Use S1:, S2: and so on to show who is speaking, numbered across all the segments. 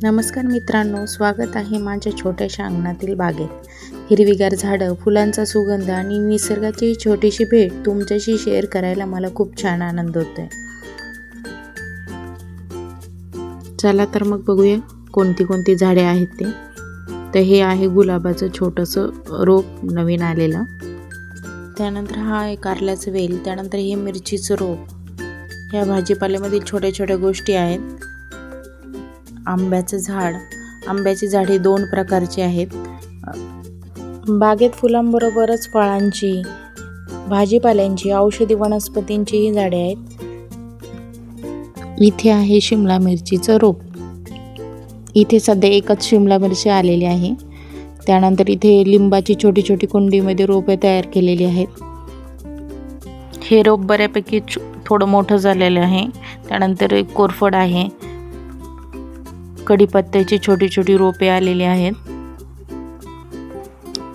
S1: नमस्कार मित्रांनो, स्वागत आहे माझ्या छोट्याशा अंगणातील बागेत. हिरवीगार झाडं, फुलांचा सुगंध आणि निसर्गाची छोटीशी भेट तुमच्याशी शेअर करायला मला खूप छान आनंद होतोय. चला तर मग बघूया कोणती कोणती झाडे आहेत ते. तर हे आहे गुलाबाचं छोटंसं रोप नवीन आलेलं. त्यानंतर हा आहे कारल्याचं वेल. त्यानंतर हे मिरचीचं रोप. ह्या भाजीपाल्यामधील छोट्या छोट्या गोष्टी आहेत. आंब्याचं झाड. आंब्याची झाडे 2 प्रकारची आहेत. बागेत फुलांबरोबरच फळांची, भाजीपाल्यांची, औषधी वनस्पतींचीही झाडे आहेत. इथे आहे शिमला मिरचीचं रोप. इथे सध्या एकच शिमला मिरची आलेली आहे. त्यानंतर इथे लिंबाची छोटी छोटी कुंडीमध्ये रोपे तयार केलेली आहेत. हे रोप बऱ्यापैकी थोडं मोठं झालेलं आहे. त्यानंतर एक कोरफड आहे. कढीपत्त्याची छोटी छोटी रोपे आलेली आहेत.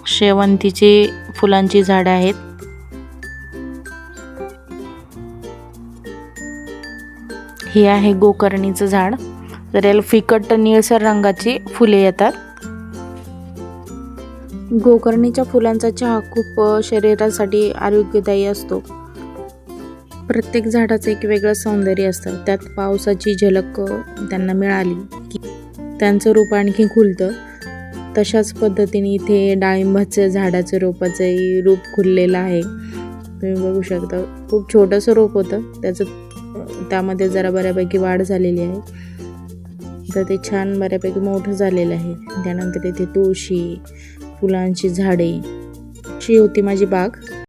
S1: शेवंतीची फुलांची झाडं आहेत. हे आहे गोकर्णीचं झाड. तर याला फिकट निळसर रंगाची फुले येतात. गोकर्णीच्या फुलांचा चहा खूप शरीरासाठी आरोग्यदायी असतो. प्रत्येक झाडाचं एक वेगळं सौंदर्य असतं. त्यात पावसाची झलक त्यांना मिळाली की त्यांचं रूप आणखी खुलतं. तशाच पद्धतीने इथे डाळिंबाचं झाडाचं रोपाचंही रूप खुललेलं आहे. तुम्ही बघू शकता. खूप छोटंसं रोप होतं. त्यामध्ये जरा बऱ्यापैकी वाढ झालेली आहे. तर ते छान बऱ्यापैकी मोठं झालेलं आहे. त्यानंतर इथे तुळशी, फुलांची झाडे. अशी होती माझी बाग.